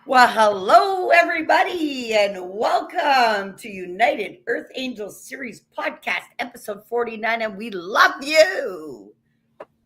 Well, hello, everybody, and welcome to United Earth Angels Series Podcast, episode 49. And we love you.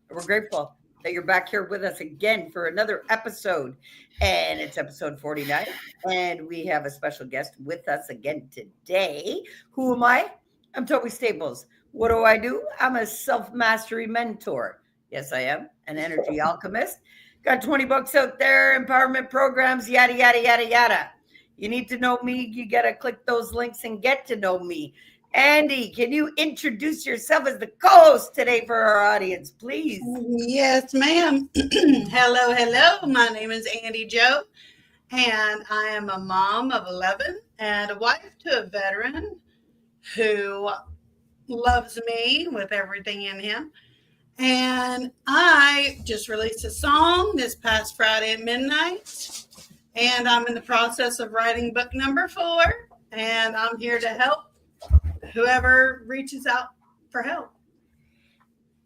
We're grateful that you're back here with us again for another episode. And it's episode 49. And we have a special guest with us again today. Who am I? I'm Toby Staples. What do? I'm a self mastery mentor. Yes, I am an energy alchemist. Got 20 books out there, empowerment programs, yada, yada, yada, yada. You need to know me. You got to click those links and get to know me. Andy, can you introduce yourself as the co-host today for our audience, please? Yes, ma'am. Hello. My name is Andy Joe, and I am a mom of 11 and a wife to a veteran who loves me with everything in him. And I just released a song this past Friday at midnight, and I'm in the process of writing book number 4, and I'm here to help whoever reaches out for help.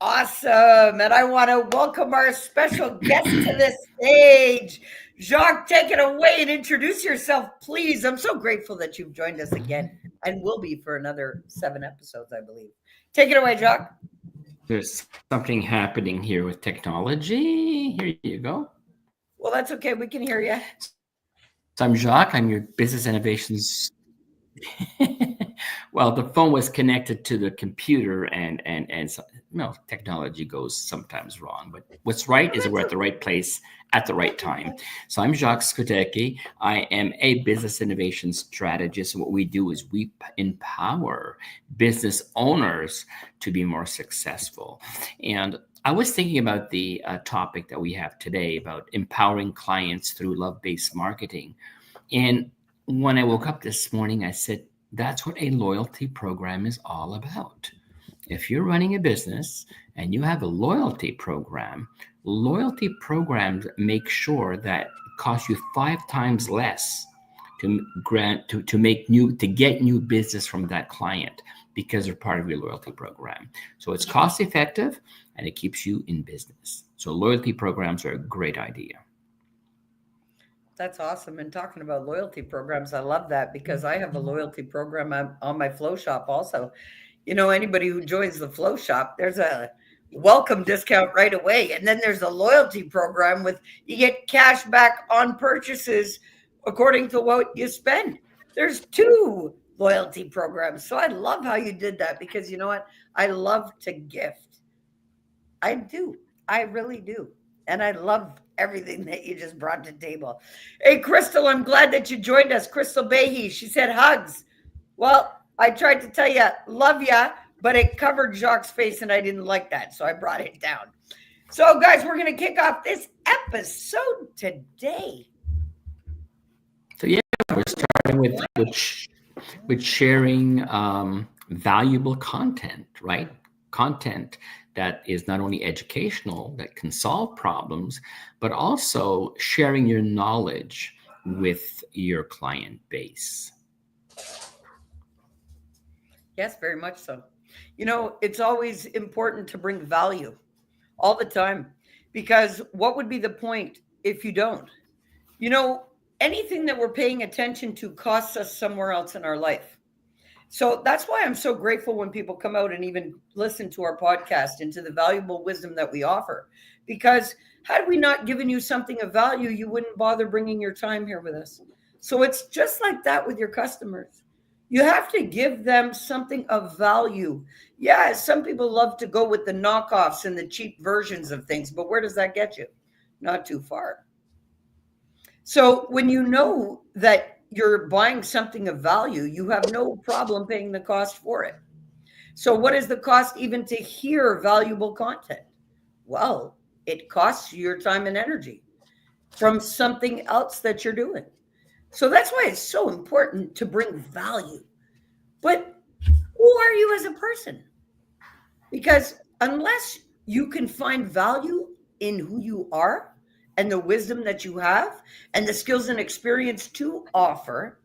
Awesome. And I want to welcome our special guest to the stage. Jacques, take it away and introduce yourself, please. I'm so grateful that you've joined us again and will be for another 7 episodes, I believe. Take it away, Jacques. There's something happening here with technology. Here you go. Well, that's okay. We can hear you. So I'm Jacques. I'm your business innovations. Well, the phone was connected to the computer, and technology goes sometimes wrong. But what's right is we're at the right place at the right time. So I'm Jacques Skutecki. I am a business innovation strategist. What we do is we empower business owners to be more successful. And I was thinking about the topic that we have today about empowering clients through love-based marketing. And when I woke up this morning, I said, that's what a loyalty program is all about. If you're running a business and you have a loyalty programs make sure that it costs you 5 times less to get new business from that client because they're part of your loyalty program. So it's cost effective and it keeps you in business. So loyalty programs are a great idea. That's awesome. And talking about loyalty programs, I love that because I have a loyalty program on my Flow Shop also. You know, anybody who joins the Flow Shop, there's a welcome discount right away. And then there's a loyalty program with you get cash back on purchases according to what you spend. There's 2 loyalty programs. So I love how you did that because you know what? I love to gift. I do. I really do. And I love everything that you just brought to the table. Hey, Crystal, I'm glad that you joined us. Crystal Behe, she said hugs. Well, I tried to tell you, love ya, but it covered Jacques' face and I didn't like that. So I brought it down. So guys, we're going to kick off this episode today. So yeah, we're starting with sharing valuable content, right? Content that is not only educational, that can solve problems, but also sharing your knowledge with your client base. Yes, very much so. You know, it's always important to bring value all the time because what would be the point if you don't? You know, anything that we're paying attention to costs us somewhere else in our life. So that's why I'm so grateful when people come out and even listen to our podcast and to the valuable wisdom that we offer. Because had we not given you something of value, you wouldn't bother bringing your time here with us. So it's just like that with your customers. You have to give them something of value. Yeah, some people love to go with the knockoffs and the cheap versions of things, but where does that get you? Not too far. So when you know that you're buying something of value, you have no problem paying the cost for it. So what is the cost even to hear valuable content? Well, it costs you your time and energy from something else that you're doing. So that's why it's so important to bring value. But who are you as a person? Because unless you can find value in who you are, and the wisdom that you have and the skills and experience to offer,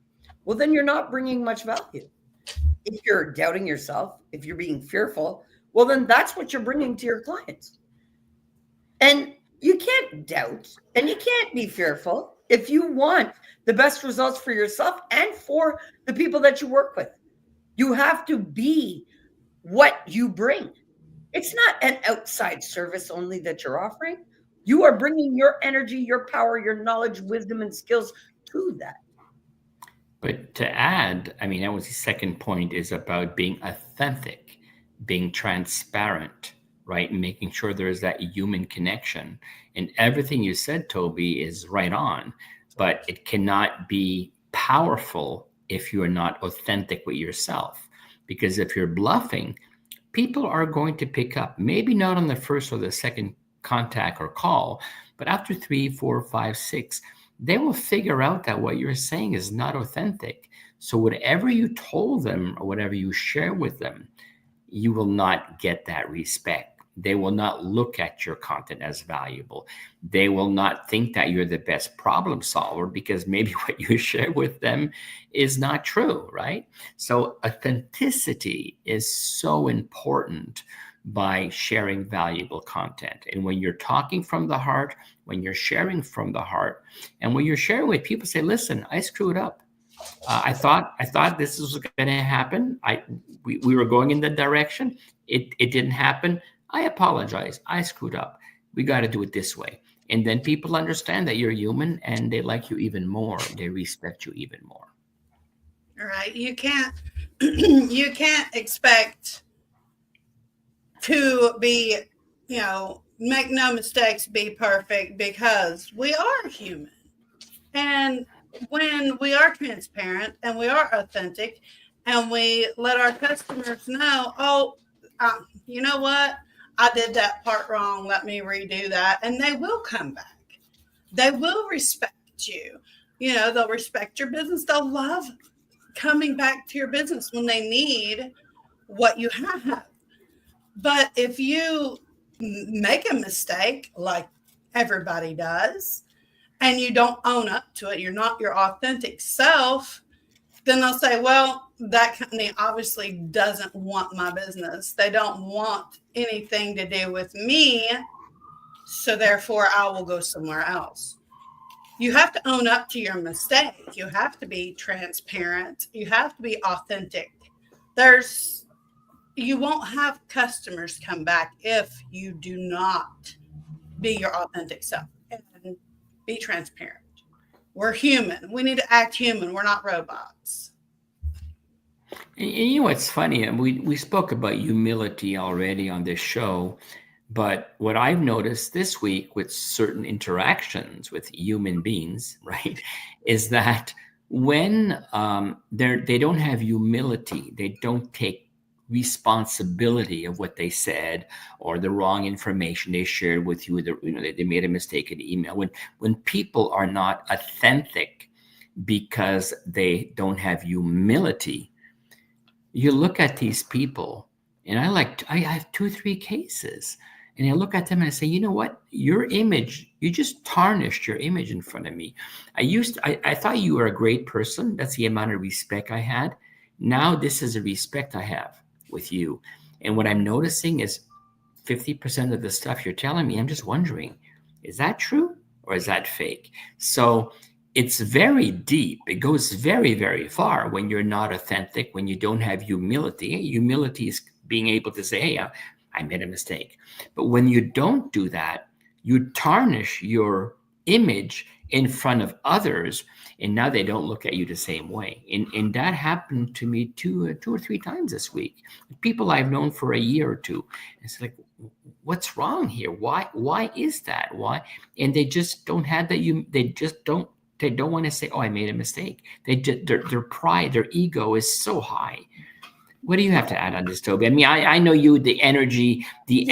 well, then you're not bringing much value. If you're doubting yourself, if you're being fearful, well, then that's what you're bringing to your clients. And You can't doubt and you can't be fearful if you want the best results for yourself and for the people that you work with. You have to be what you bring. It's not an outside service only that you're offering. You are bringing your energy, your power, your knowledge, wisdom, and skills to that. But to add, I mean, that was the second point, is about being authentic, being transparent, right? And making sure there's that human connection. And everything you said, Toby, is right on, but it cannot be powerful if you're not authentic with yourself. Because if you're bluffing, people are going to pick up, maybe not on the first or the second contact or call, but after 3, 4, 5, 6, they will figure out that what you're saying is not authentic. So whatever you told them or whatever you share with them, you will not get that respect. They will not look at your content as valuable. They will not think that you're the best problem solver because maybe what you share with them is not true, right? So authenticity is so important by sharing valuable content. And when you're talking from the heart, when you're sharing from the heart, and when you're sharing with people, say, listen, I screwed up. I thought this was going to happen. We were going in that direction. It didn't happen. I apologize. I screwed up. We got to do it this way. And then people understand that you're human and they like you even more. They respect you even more. All right. You can't you can't expect to be, make no mistakes, be perfect, because we are human. And when we are transparent and we are authentic and we let our customers know, you know what? I did that part wrong. Let me redo that. And they will come back. They will respect you. They'll respect your business. They'll love coming back to your business when they need what you have. But if you make a mistake, like everybody does, and you don't own up to it, you're not your authentic self, then they'll say, well, that company obviously doesn't want my business. They don't want anything to do with me. So therefore, I will go somewhere else. You have to own up to your mistake. You have to be transparent. You have to be authentic. You won't have customers come back if you do not be your authentic self and be transparent. We're human. We need to act human. We're not robots. And you know what's funny? We spoke about humility already on this show, but what I've noticed this week with certain interactions with human beings, right, is that when they don't have humility, they don't take responsibility of what they said or the wrong information they shared with you, they made a mistake in email. When people are not authentic because they don't have humility, you look at these people, and I have 2 or 3 cases, and I look at them and I say, you know what? Your image, you just tarnished your image in front of me. I thought you were a great person. That's the amount of respect I had. Now this is a respect I have with you. And what I'm noticing is 50% of the stuff you're telling me, I'm just wondering, is that true or is that fake? So it's very deep. It goes very, very far when you're not authentic, when you don't have humility. Humility is being able to say, hey, I made a mistake. But when you don't do that, you tarnish your image in front of others, and now they don't look at you the same way. And that happened to me two or three times this week. People I've known for a year or two. It's like, what's wrong here? Why is that? Why? And they just don't have that. They don't want to say, oh, I made a mistake. Their pride, their ego is so high. What do you have to add on this, Toby? I mean, I know you, the energy You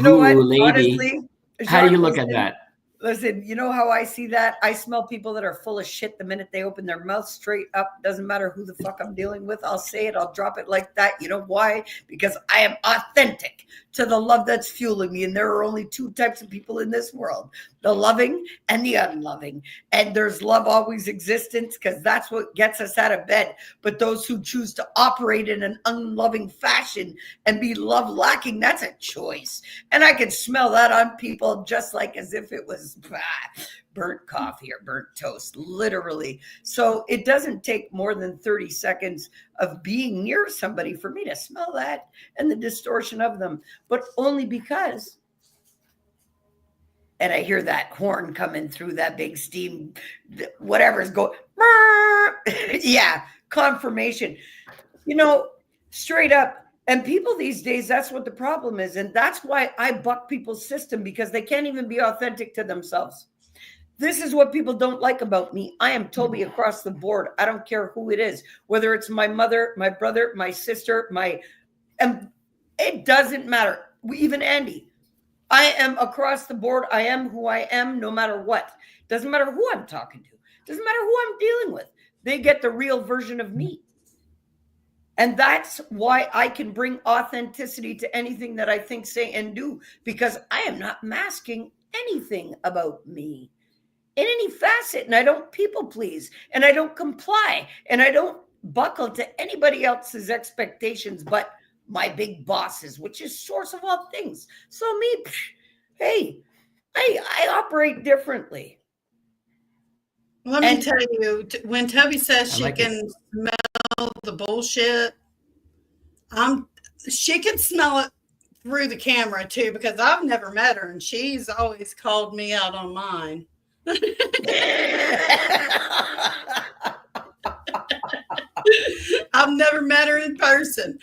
know guru what? lady. Honestly, How do you Jacques, look at that? Listen, you know how I see that? I smell people that are full of shit the minute they open their mouth straight up. Doesn't matter who the fuck I'm dealing with. I'll say it. I'll drop it like that. You know why? Because I am authentic to the love that's fueling me. And there are only two types of people in this world, the loving and the unloving. And there's love always existence because that's what gets us out of bed. But those who choose to operate in an unloving fashion and be love lacking, that's a choice. And I can smell that on people just like as if it was burnt coffee or burnt toast, literally. So it doesn't take more than 30 seconds of being near somebody for me to smell that and the distortion of them, but only because, and I hear that horn coming through that big steam, whatever's going, yeah, confirmation, straight up. And people these days, that's what the problem is. And that's why I buck people's system, because they can't even be authentic to themselves. This is what people don't like about me. I am Toby across the board. I don't care who it is, whether it's my mother, my brother, my sister, and it doesn't matter. Even Andy. I am across the board. I am who I am, no matter what. Doesn't matter who I'm talking to. Doesn't matter who I'm dealing with. They get the real version of me. And that's why I can bring authenticity to anything that I think, say, and do, because I am not masking anything about me in any facet. And I don't people please, and I don't comply, and I don't buckle to anybody else's expectations but my big bosses, which is source of all things. So me, hey, I operate differently. Let me tell you, when Toby says she can smell the bullshit, she can smell it through the camera too, because I've never met her and she's always called me out on mine. I've never met her in person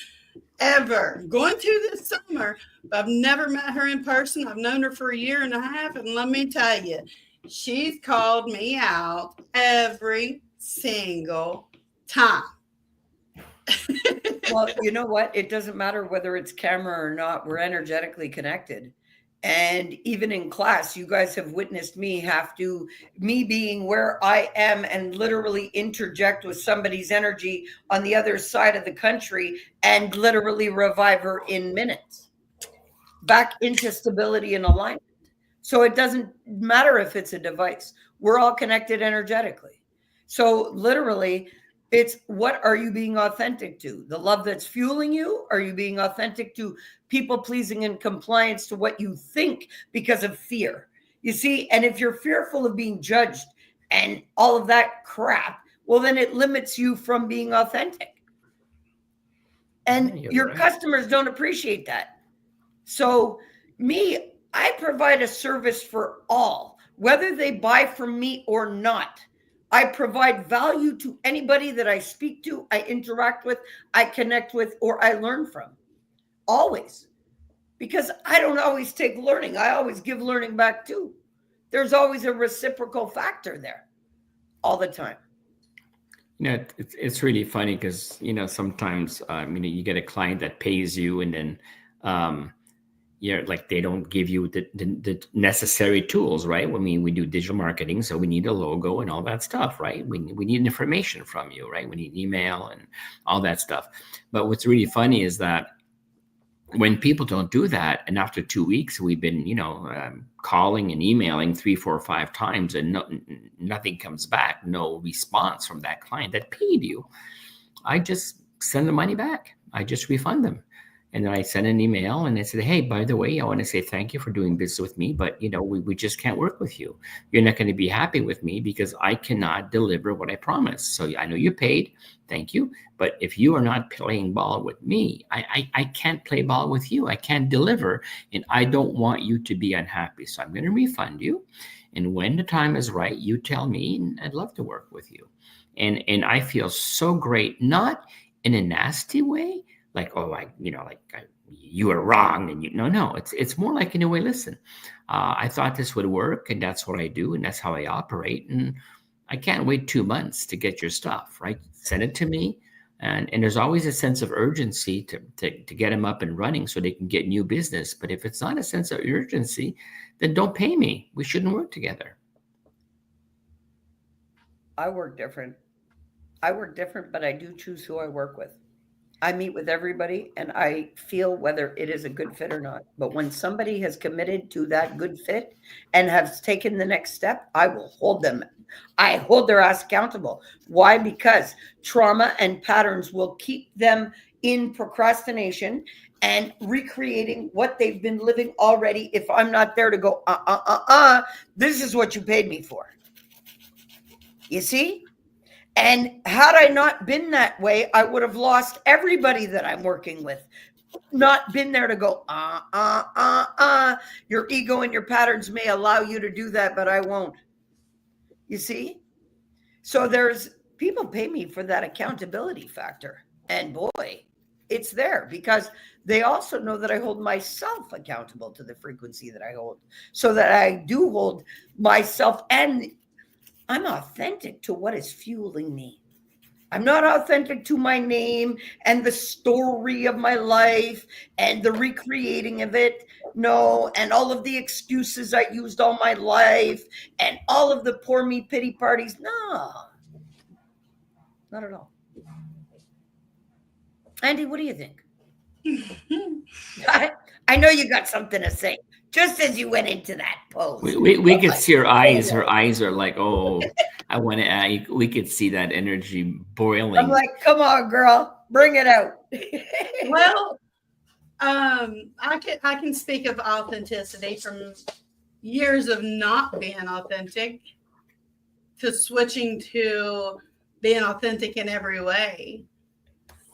ever. Going to this summer, but I've never met her in person. I've known her for a year and a half, and let me tell you, she's called me out every single time. Well, you know what? It doesn't matter whether it's camera or not. We're energetically connected. And even in class, you guys have witnessed me being where I am and literally interject with somebody's energy on the other side of the country and literally revive her in minutes back into stability and alignment. So it doesn't matter if it's a device. We're all connected energetically. So literally, it's what are you being authentic to? The love that's fueling you? Are you being authentic to people pleasing and compliance to what you think because of fear? You see, and if you're fearful of being judged and all of that crap, well, then it limits you from being authentic. And your customers don't appreciate that. So I provide a service for all, whether they buy from me or not. I provide value to anybody that I speak to, I interact with, I connect with, or I learn from. Always. Because I don't always take learning. I always give learning back too. There's always a reciprocal factor there all the time. It's really funny because, sometimes, you get a client that pays you and then, like they don't give you the necessary tools, right? I mean, we do digital marketing, so we need a logo and all that stuff, right? We need information from you, right? We need email and all that stuff. But what's really funny is that when people don't do that, and after 2 weeks, we've been, calling and emailing 3, 4, 5 times, and nothing comes back, no response from that client that paid you, I just send the money back. I just refund them. And then I sent an email and I said, hey, by the way, I want to say thank you for doing business with me, but we just can't work with you. You're not going to be happy with me because I cannot deliver what I promised. So I know you paid, thank you. But if you are not playing ball with me, I can't play ball with you. I can't deliver, and I don't want you to be unhappy. So I'm going to refund you. And when the time is right, you tell me, and I'd love to work with you. And I feel so great, not in a nasty way, like, you are wrong, and no, it's more like, in a way, listen, I thought this would work, and that's what I do, and that's how I operate, and I can't wait 2 months to get your stuff, right? Send it to me. And there's always a sense of urgency to get them up and running so they can get new business. But if it's not a sense of urgency, then don't pay me. We shouldn't work together. I work different. But I do choose who I work with. I meet with everybody and I feel whether it is a good fit or not. But when somebody has committed to that good fit and has taken the next step, I will hold them. I hold their ass accountable. Why? Because trauma and patterns will keep them in procrastination and recreating what they've been living already. If I'm not there to go, this is what you paid me for. You see? And had I not been that way, I would have lost everybody that I'm working with. Not been there to go, Your ego and your patterns may allow you to do that, but I won't. You see? So there's people pay me for that accountability factor. And boy, it's there because they also know that I hold myself accountable to the frequency that I hold. So that I do hold myself and I'm authentic to what is fueling me. I'm not authentic to my name and the story of my life and the recreating of it. No, and all of the excuses I used all my life and all of the poor me pity parties. No, not at all. Andy, what do you think? I know you got something to say. Just as you went into that pose. We could see her eyes. Her eyes are like, oh, I want to. We could see that energy boiling. I'm like, come on, girl, bring it out. Well, I can speak of authenticity from years of not being authentic to switching to being authentic in every way.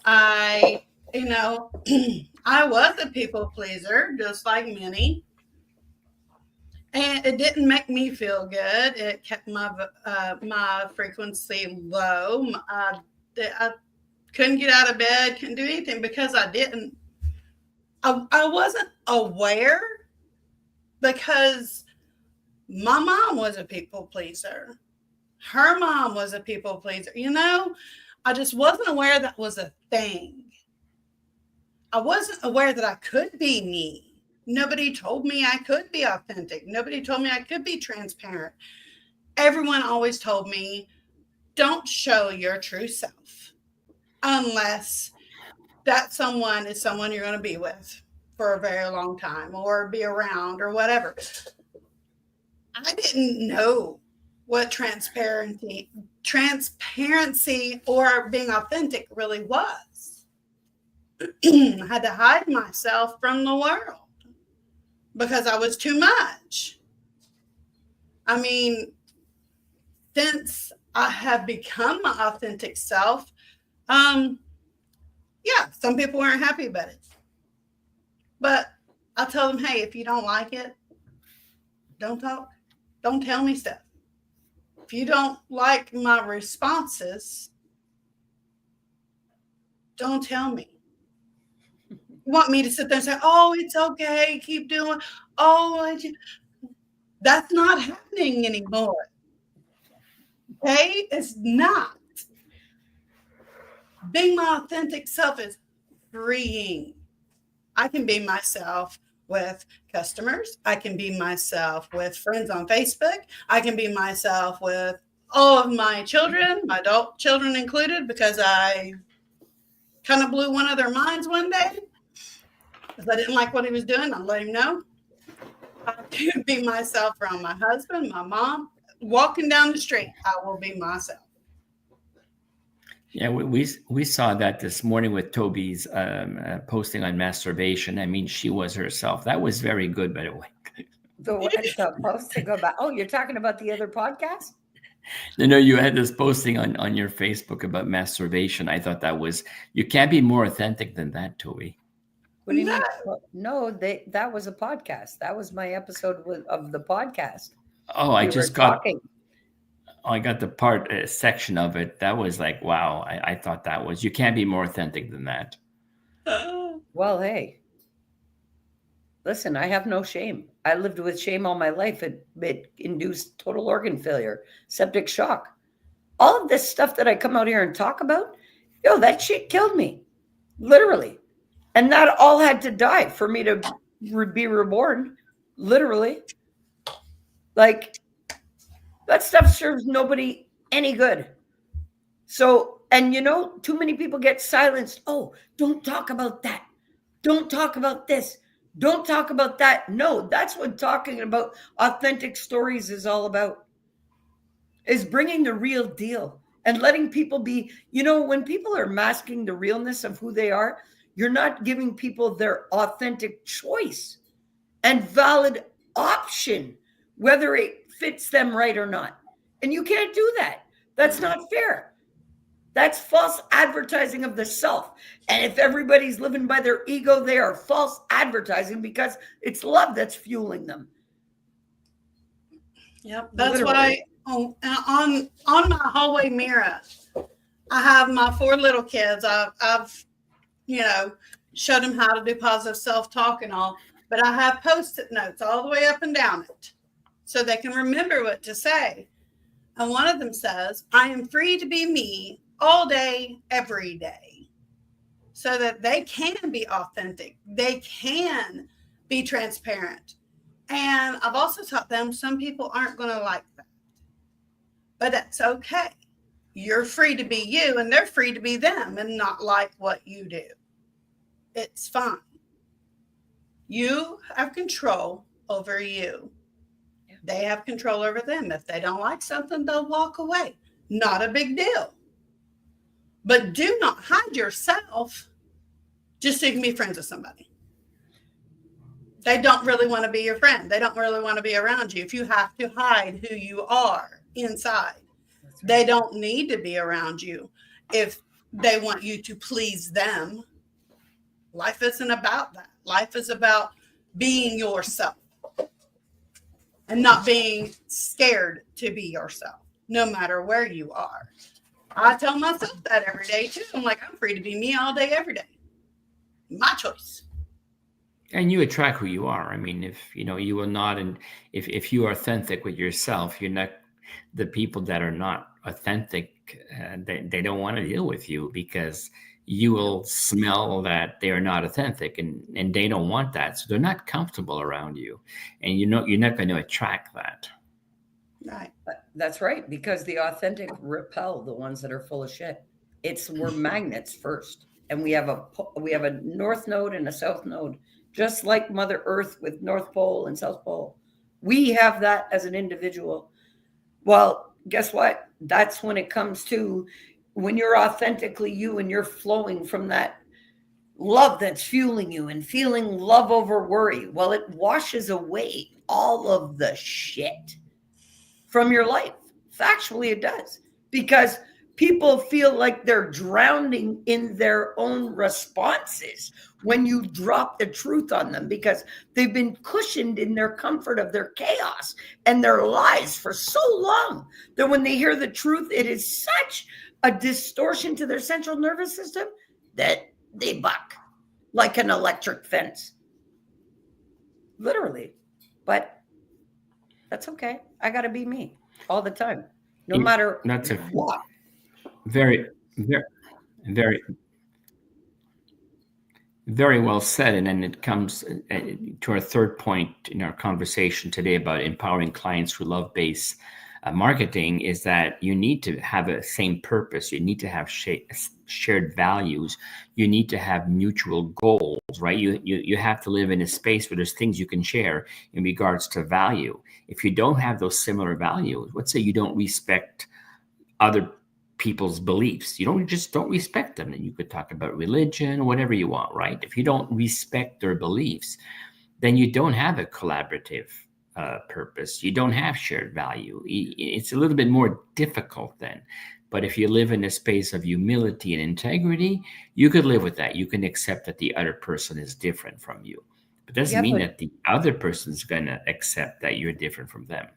I was a people pleaser, just like many. And it didn't make me feel good. It kept my frequency low. I couldn't get out of bed, couldn't do anything because I didn't. I wasn't aware because my mom was a people pleaser. Her mom was a people pleaser. I just wasn't aware that was a thing. I wasn't aware that I could be me. Nobody told me I could be authentic. Nobody told me I could be transparent. Everyone always told me, don't show your true self unless that someone is someone you're going to be with for a very long time or be around or whatever. I didn't know what transparency or being authentic really was. I had to hide myself from the world because I was too much. I mean, since I have become my authentic self, some people weren't happy about it. But I tell them, hey, if you don't like it, don't talk. Don't tell me stuff. If you don't like my responses, don't tell me. You want me to sit there and say, oh, it's okay, keep doing. That's not happening anymore. Okay? It's not. Being my authentic self is freeing. I can be myself with customers. I can be myself with friends on Facebook. I can be myself with all of my children, my adult children included, because I kind of blew one of their minds one day because I didn't like what he was doing. I let him know. I can be myself around my husband, my mom. Walking down the street, I will be myself. Yeah, we saw that this morning with Toby's posting on masturbation. I mean, she was herself. That was very good, by the way. The post to go back. Oh, you're talking about the other podcast? No, you had this posting on your Facebook about masturbation. I thought you can't be more authentic than that, Toby. What do you mean? No, that was a podcast. That was my episode of the podcast. Oh, I got the part section of it. That was like, wow. I thought you can't be more authentic than that. Well, hey, listen, I have no shame. I lived with shame all my life. It induced total organ failure, septic shock. All of this stuff that I come out here and talk about, Yo, that shit killed me, literally. And that all had to die for me to be reborn, literally. Like, that stuff serves nobody any good. So, and too many people get silenced. Oh, don't talk about that. Don't talk about this. Don't talk about that. No, that's what talking about authentic stories is all about, is bringing the real deal and letting people be, when people are masking the realness of who they are, you're not giving people their authentic choice and valid option, whether it fits them right or not. And you can't do that. That's not fair. That's false advertising of the self. And if everybody's living by their ego, they are false advertising because it's love that's fueling them. Yep. That's why on my hallway mirror, I have my 4 little kids. I've showed them how to do positive self-talk and all, but I have Post-it notes all the way up and down it so they can remember what to say. And one of them says, I am free to be me all day, every day, so that they can be authentic. They can be transparent. And I've also taught them some people aren't going to like that, but that's okay. You're free to be you and they're free to be them and not like what you do. It's fine. You have control over you. They have control over them. If they don't like something, they'll walk away. Not a big deal. But do not hide yourself just so you can be friends with somebody. They don't really want to be your friend. They don't really want to be around you. If you have to hide who you are inside, they don't need to be around you if they want you to please them. Life isn't about that. Life is about being yourself and not being scared to be yourself, no matter where you are. I tell myself that every day too. I'm like, I'm free to be me all day, every day. My choice. And you attract who you are. I mean, if you will not, and if you are authentic with yourself, you're not, the people that are not authentic, they don't want to deal with you because you will smell that they are not authentic, and they don't want that, so they're not comfortable around you, and you're not going to attract that. Right. That's right, because the authentic repel the ones that are full of shit. We're magnets first, and we have a north node and a south node, just like Mother Earth with North Pole and South Pole. We have that as an individual. Well, guess what? That's when it comes to when you're authentically you and you're flowing from that love that's fueling you and feeling love over worry. Well, it washes away all of the shit from your life. Factually, it does, because people feel like they're drowning in their own responses when you drop the truth on them, because they've been cushioned in their comfort of their chaos and their lies for so long that when they hear the truth, it is such a distortion to their central nervous system that they buck like an electric fence. Literally. But that's okay. I got to be me all the time, no matter what. Very, very, very, very well said. And then it comes to our third point in our conversation today about empowering clients through love-based marketing, is that you need to have a same purpose. You need to have shared values. You need to have mutual goals, right? You have to live in a space where there's things you can share in regards to value. If you don't have those similar values, let's say you don't respect other people's beliefs, you don't respect them, then you could talk about religion or whatever you want, right? If you don't respect their beliefs, then you don't have a collaborative purpose. You don't have shared value. It's a little bit more difficult then. But if you live in a space of humility and integrity, you could live with that. You can accept that the other person is different from you. But it doesn't mean that the other person's going to accept that you're different from them.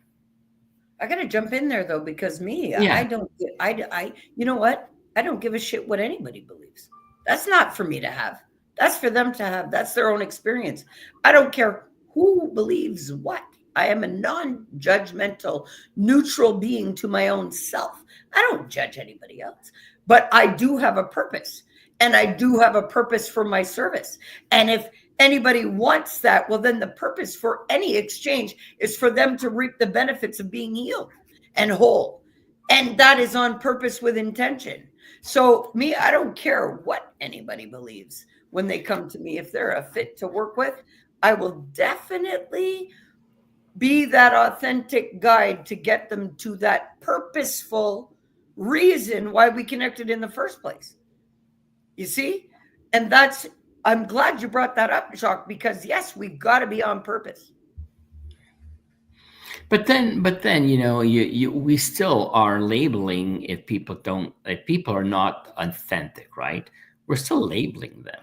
I got to jump in there though, because I you know what? I don't give a shit what anybody believes. That's not for me to have. That's for them to have. That's their own experience. I don't care who believes what. I am a non-judgmental, neutral being to my own self. I don't judge anybody else, but I do have a purpose, and I do have a purpose for my service. And if anybody wants that, well, then the purpose for any exchange is for them to reap the benefits of being healed and whole. And that is on purpose with intention. So me, I don't care what anybody believes when they come to me. If they're a fit to work with, I will definitely be that authentic guide to get them to that purposeful reason why we connected in the first place. You see? And I'm glad you brought that up, Jacques, because yes, we got to be on purpose. But then, we still are labeling if people are not authentic, right? We're still labeling them.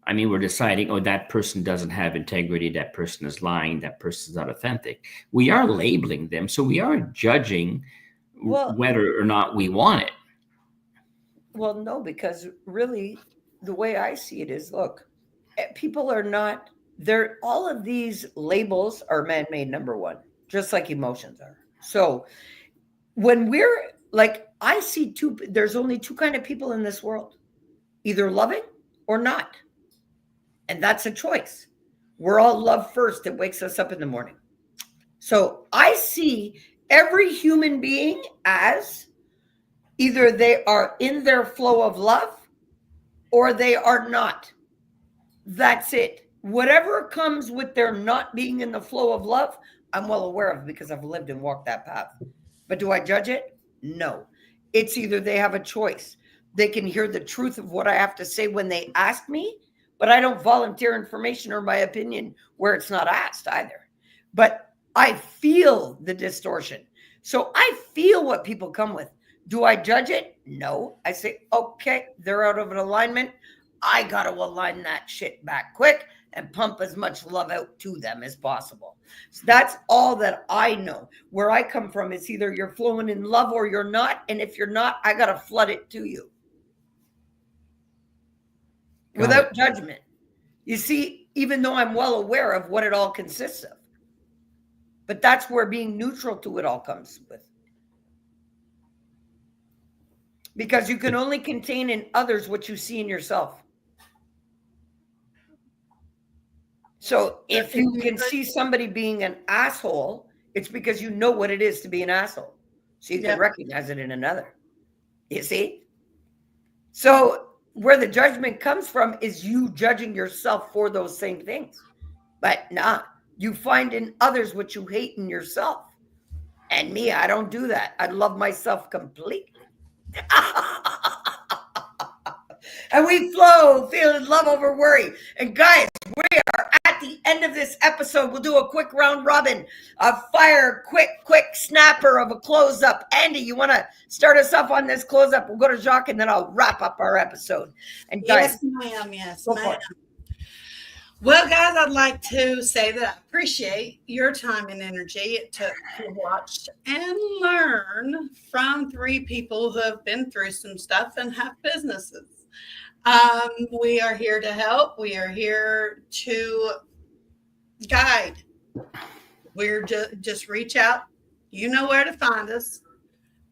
I mean, we're deciding, oh, that person doesn't have integrity, that person is lying, that person is not authentic. We are labeling them, so we are judging whether or not we want it. Well, no, because really, the way I see it is, look, people are not, all of these labels are man-made, number one, just like emotions are. So when we're like, I see there's only two kind of people in this world, either loving or not. And that's a choice. We're all love first. It wakes us up in the morning. So I see every human being as either they are in their flow of love or they are not. That's it. Whatever comes with their not being in the flow of love, I'm well aware of because I've lived and walked that path. But do I judge it? No. It's either they have a choice. They can hear the truth of what I have to say when they ask me, but I don't volunteer information or my opinion where it's not asked either. But I feel the distortion. So I feel what people come with. Do I judge it? No. I say, okay, they're out of an alignment. I got to align that shit back quick and pump as much love out to them as possible. So that's all that I know. Where I come from, it's either you're flowing in love or you're not. And if you're not, I got to flood it to you. Without judgment. You see, even though I'm well aware of what it all consists of. But that's where being neutral to it all comes with. Because you can only contain in others what you see in yourself. So if you can see somebody being an asshole, it's because you know what it is to be an asshole. So you can recognize it in another. You see? So where the judgment comes from is you judging yourself for those same things. But you find in others what you hate in yourself. And me, I don't do that. I love myself completely. And we flow, feeling love over worry. And guys, we are at the end of this episode. We'll do a quick round robin, a fire, quick snapper of a close up. Andy, you want to start us off on this close up? We'll go to Jacques and then I'll wrap up our episode. And guys, yes, ma'am. Yes, ma'am. Well, guys, I'd like to say that I appreciate your time and energy it took to watch and learn from 3 people who have been through some stuff and have businesses. We are here to help. We are here to guide. We're just reach out. You know where to find us.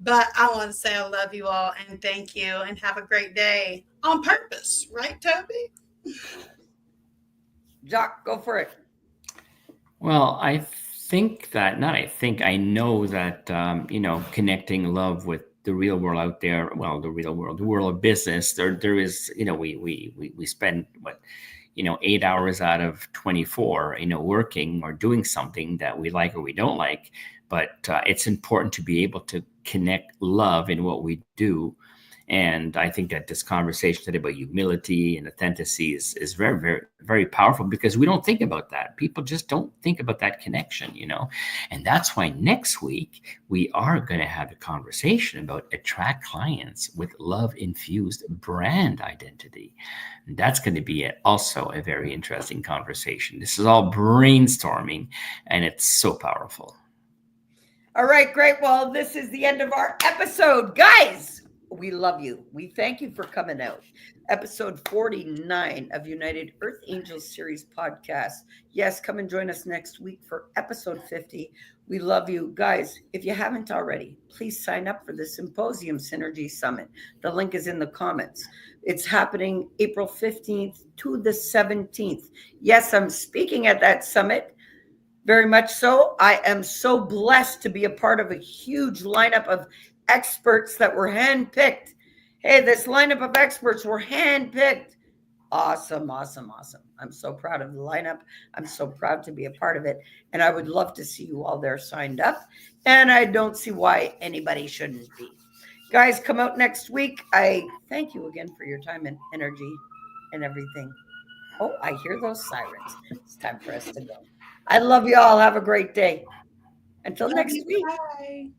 But I want to say I love you all and thank you and have a great day on purpose. Right, Toby? Jacques, go for it. Well, I know that, connecting love with the real world out there, the world of business, there is, we spend 8 hours out of 24, working or doing something that we like or we don't like. But it's important to be able to connect love in what we do. And I think that this conversation today about humility and authenticity is very, very, very powerful because we don't think about that. People just don't think about that connection, And that's why next week we are going to have a conversation about attract clients with love-infused brand identity. And that's going to be also a very interesting conversation. This is all brainstorming and it's so powerful. All right, great. Well, this is the end of our episode. Guys, We love you. We thank you for coming out. Episode 49 of United Earth Angels Series podcast. Yes, come and join us next week for episode 50. We love you. Guys, if you haven't already, please sign up for the Symposium Synergy Summit. The link is in the comments. It's happening April 15th to the 17th. Yes, I'm speaking at that summit. Very much so. I am so blessed to be a part of a huge lineup of experts that were handpicked. Hey, this lineup of experts were handpicked. Awesome, awesome, awesome. I'm so proud of the lineup. I'm so proud to be a part of it. And I would love to see you all there signed up. And I don't see why anybody shouldn't be. Guys, come out next week. I thank you again for your time and energy and everything. Oh, I hear those sirens. It's time for us to go. I love you all. Have a great day. Until Love next you. week. Bye.